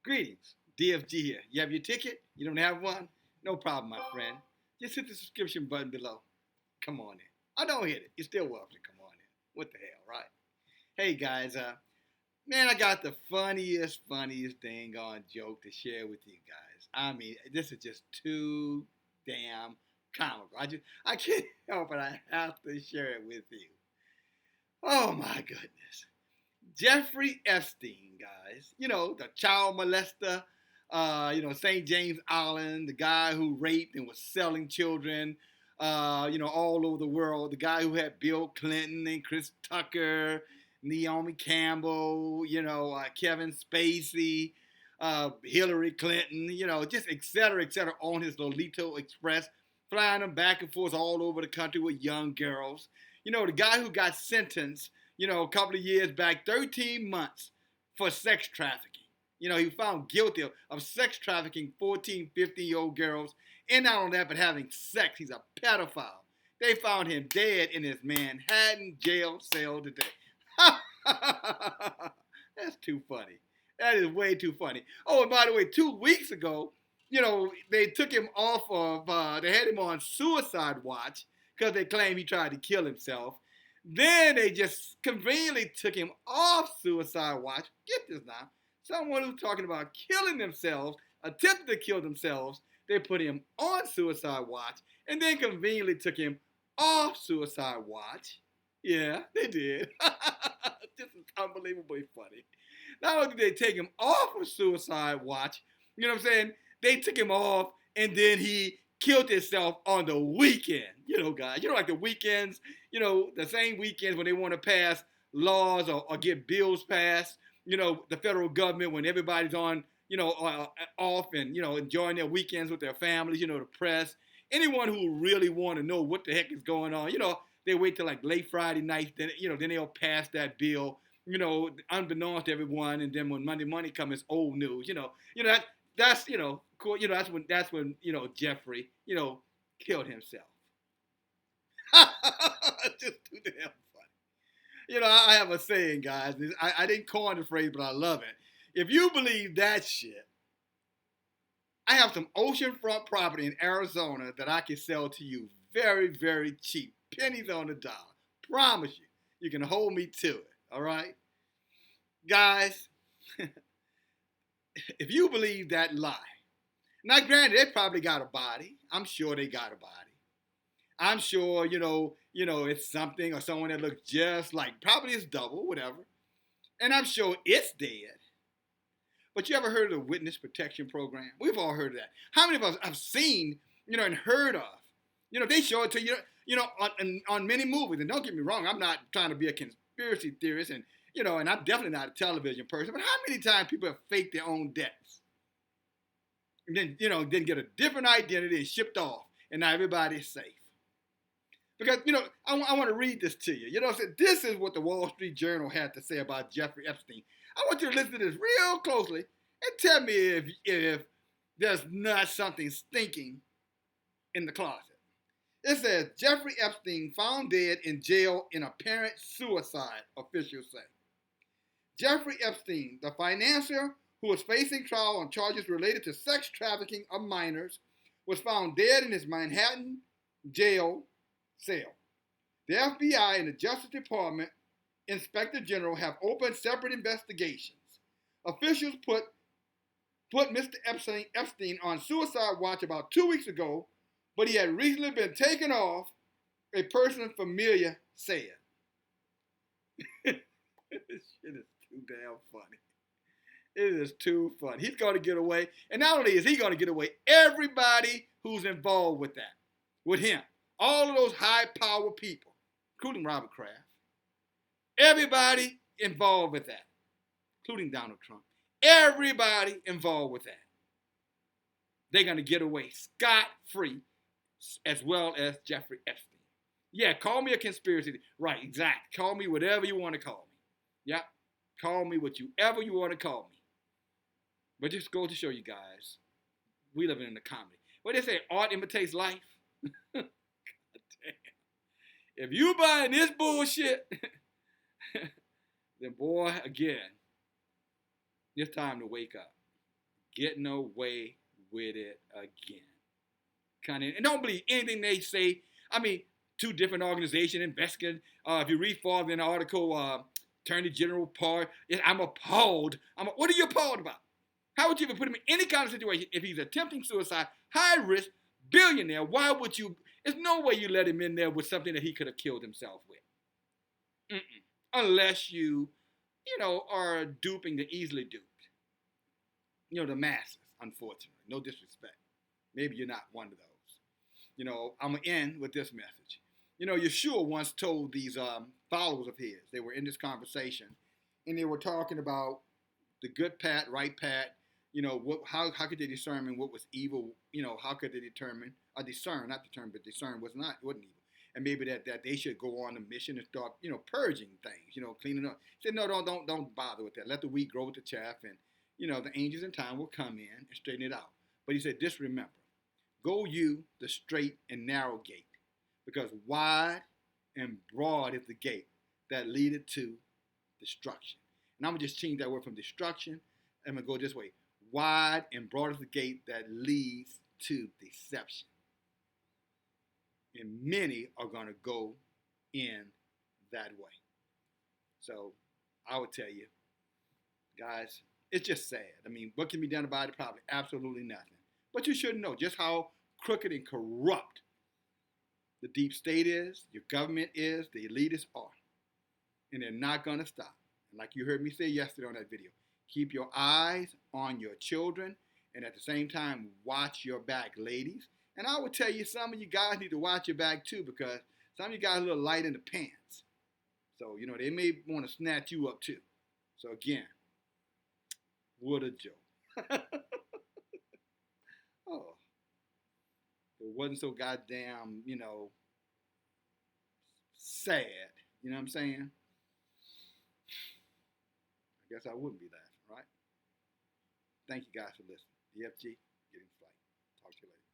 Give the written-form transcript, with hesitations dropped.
Greetings, DFG here. You have your ticket? You don't have one? No problem, my friend. Just hit the subscription button below. Come on in. Oh, don't hit it. You're still welcome to come on in. What the hell, right? Hey guys, man, I got the funniest thing on joke to share with you guys. I mean, this is just too damn comical. I can't help it. I have to share it with you. Oh my goodness. Jeffrey Epstein, guys. You know, the child molester, St. James Island, the guy who raped and was selling children, all over the world. The guy who had Bill Clinton and Chris Tucker, Naomi Campbell, Kevin Spacey, Hillary Clinton, just et cetera, on his Lolito Express, flying them back and forth all over the country with young girls. The guy who got sentenced a couple of years back, 13 months for sex trafficking. He was found guilty of sex trafficking 14, 15-year-old girls. And not only that, but having sex. He's a pedophile. They found him dead in his Manhattan jail cell today. That's too funny. That is way too funny. Oh, and by the way, 2 weeks ago, they took him off of, they had him on suicide watch because they claim he tried to kill himself. Then they just conveniently took him off suicide watch. Get this now. Someone who's talking about killing themselves, attempted to kill themselves, they put him on suicide watch and then conveniently took him off suicide watch. Yeah, they did. This is unbelievably funny. Not only did they take him off of suicide watch, you know what I'm saying? They took him off and then he killed himself on the weekend. Guys, like the weekends, the same weekends when they want to pass laws or get bills passed, the federal government, when everybody's on, off and, enjoying their weekends with their families, the press. Anyone who really want to know what the heck is going on, they wait till like late Friday night, then, then they'll pass that bill, unbeknownst to everyone. And then when Monday morning comes, it's old news, that's cool. That's when Jeffrey, killed himself. Just too damn funny. I have a saying, guys. I didn't coin the phrase, but I love it. If you believe that shit, I have some oceanfront property in Arizona that I can sell to you very, very cheap. Pennies on the dollar. Promise you. You can hold me to it. All right? Guys, if you believe that lie, now granted, they probably got a body. I'm sure they got a body. I'm sure, it's something or someone that looks just like, probably it's double, whatever. And I'm sure it's dead. But you ever heard of the Witness Protection Program? We've all heard of that. How many of us have seen, and heard of? They show it to you, on many movies. And don't get me wrong, I'm not trying to be a conspiracy theorist, and and I'm definitely not a television person. But how many times people have faked their own deaths? And then, then get a different identity and shipped off, and now everybody's safe. Because, I want to read this to you. This is what the Wall Street Journal had to say about Jeffrey Epstein. I want you to listen to this real closely and tell me if there's not something stinking in the closet. It says, Jeffrey Epstein found dead in jail in apparent suicide, officials say. Jeffrey Epstein, the financier who was facing trial on charges related to sex trafficking of minors, was found dead in his Manhattan jail cell. The FBI and the Justice Department Inspector General have opened separate investigations. Officials put Mr. Epstein on suicide watch about 2 weeks ago, but he had recently been taken off, a person familiar said. This shit is too damn funny. It is too funny. He's going to get away. And not only is he going to get away, everybody who's involved with that, with him, all of those high-power people, including Robert Kraft, everybody involved with that, including Donald Trump, everybody involved with that, they're going to get away scot-free, as well as Jeffrey Epstein. Yeah, call me a conspiracy. Right, exact. Call me whatever you want to call me. Yeah, call me whatever you want to call me. But just go to show you guys, we live in a comedy. What they say, art imitates life. Damn. If you buying this bullshit, then boy, again, it's time to wake up. getting away with it again. And don't believe anything they say. I mean, two different organizations investigating. If you read farther in the article, Attorney General Parr, I'm appalled. What are you appalled about? How would you even put him in any kind of situation if he's attempting suicide, high risk, billionaire? Why would you? There's no way you let him in there with something that he could have killed himself with. Mm-mm. Unless you are duping the easily duped. The masses, unfortunately. No disrespect. Maybe you're not one of those. I'm going to end with this message. Yeshua once told these followers of his, they were in this conversation, and they were talking about the good path, right path. How could they determine what was evil? How could they discern wasn't evil. And maybe that they should go on a mission and start, purging things, cleaning up. He said, no, don't bother with that. Let the wheat grow with the chaff, and, the angels in time will come in and straighten it out. But he said, just remember, go you the straight and narrow gate, because wide and broad is the gate that leadeth to destruction. And I'm going to just change that word from destruction. I'm going to go this way. Wide and broad is the gate that leads to deception. And many are going to go in that way. So I would tell you, guys, it's just sad. I mean, what can be done about it? Probably absolutely nothing. But you should know just how crooked and corrupt the deep state is, your government is, the elitists are. And they're not going to stop. And like you heard me say yesterday on that video, keep your eyes on your children, and at the same time, watch your back, ladies. And I would tell you, some of you guys need to watch your back too, because some of you guys are a little light in the pants. So, they may want to snatch you up too. So again, what a joke. Oh, it wasn't so goddamn, sad. You know what I'm saying? I guess I wouldn't be laughing, right? Thank you guys for listening. DFG, getting flight. Talk to you later.